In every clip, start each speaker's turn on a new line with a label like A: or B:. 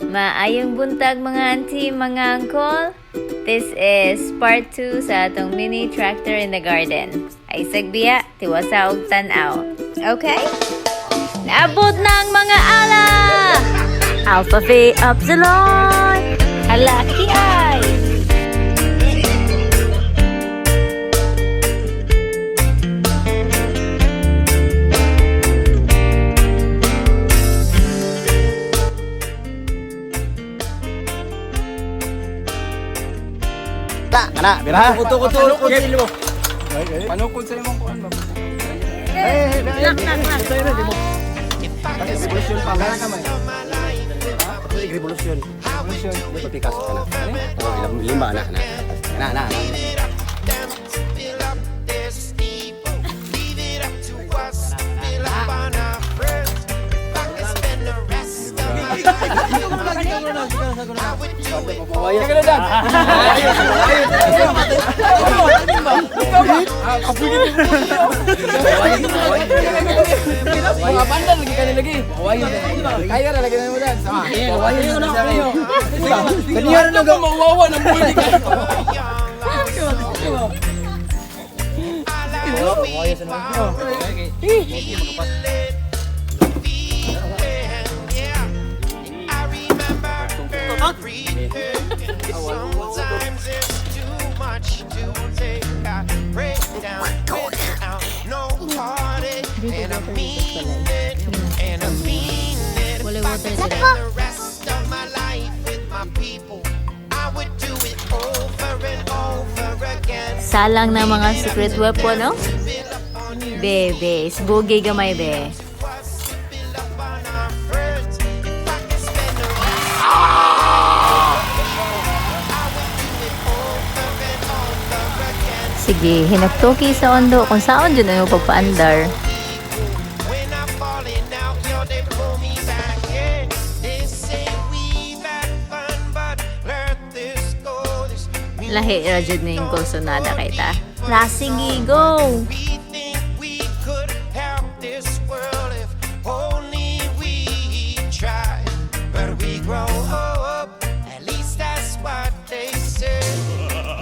A: Maayong buntag mga auntie, mga uncle. This is part 2 sa atong mini tractor in the garden. Ay sagbiya, tiwasa og tan-aw. Okay? Naabot na ang mga ala! Alpha Phi Upsilon! Alaki ay!
B: Kana, bira.
C: Kuto mo. Panukod sa imong kuan ba?
B: Revolution pa kana man. Revolution. Dito Picasso kana. Oh, lima na. Na.
C: Mga bandal lagi kani lagi. Kaya ra lagi mo dan. Sama. Kaniya ra nga mawawa ng buhay ka.
D: Sometimes it's too much to take. I break down without no heartache, and I mean it, and I mean it. If I could spend the rest of my life with my people, I would do it over and over again.
A: Salang na mga secret weapon, no? Bebe, isbugi gamay, be. Sige, hinagtoki sa ondo kung saan dyan ang pagpaandar.
D: When I'm falling out, yo, they pull me back in. They say we've had fun, but let this go. This
A: Lahi ra jud ning konsonada kay ta. Sige, go!
D: we think we could help this world if only we tried. But we grow up, at least that's what they say.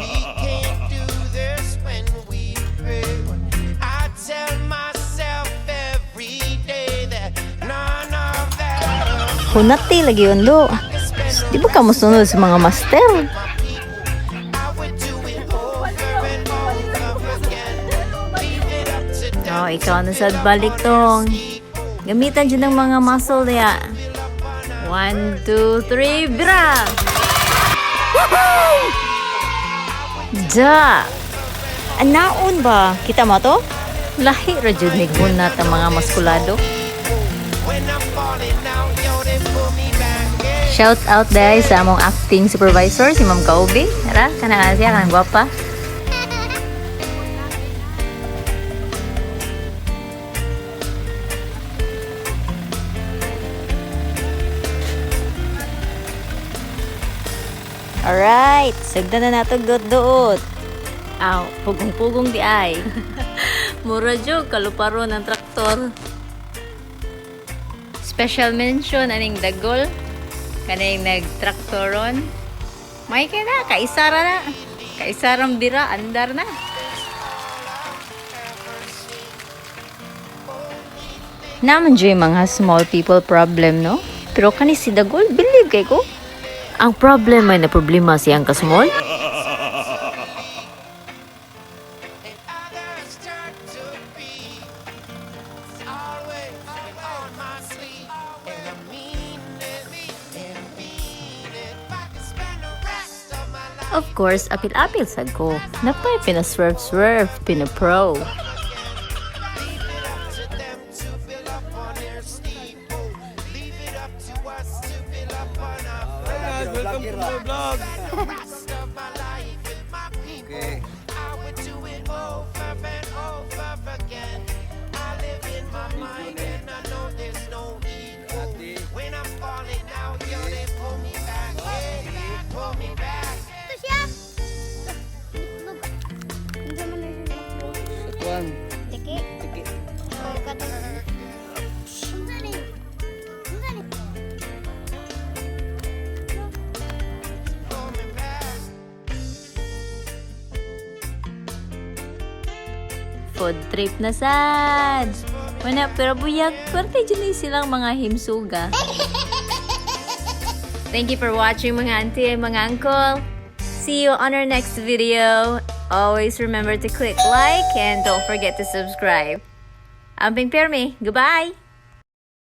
D: We can't do this when we pray. I tell myself every day that none of that
A: Hunati lagi yun, lo. Di ba ka musunod sa mga master?
D: I would do it over and over again. Leave it up to them.
A: Oh, ikaw na sad balik tong. Gamitan dyan ng mga muscle ya. 1, 2, 3, bra! Woohoo! Ja! Anaon ba? Kita mo to? Lahi ra jud ni gunat ang mga maskulado.
D: When I'm falling out, yo, they pull me back in.
A: Shout out dahil sa among acting supervisor, si Ma'am Kaubi. Tara, kanaan siya, kanang gwapa. Alright, sagda na nato duot-duot. Aw, pugong-pugong di ay. Mura jog, kaluparo ng traktor. Special mention aning dagol. Kaning nagtraktoron. May kaya na, kaisara na. Kaisarang bira, andar na. Naman dyan mga small people problem, no? Pero kani si dagol, believe kay ko. Ang problem ay na problema siyang kasmall.
D: Others turn to be always on my sleeve, and I mean it, and mean it. If I could spend the rest of my life.
A: Of course, apil-apil sad ko. Napay pinaswerve-swerve, pinapro.
D: Leave it up to them to build up on their steeple. Leave it up to us to build up on our
C: Welcome to my vlog.
D: rest of my life with my people. I would do it over and over again. I live in my mind and I know there's no equal. When I'm falling out, yo, they pull me back in, pull me back.
C: Kuan.
A: Food trip na sad. Wala, pero buyag, pwerte dyan silang mga himsuga. Thank you for watching mga auntie and mga uncle. See you on our next video. Always remember to click like and don't forget to subscribe. Amping Permi, goodbye!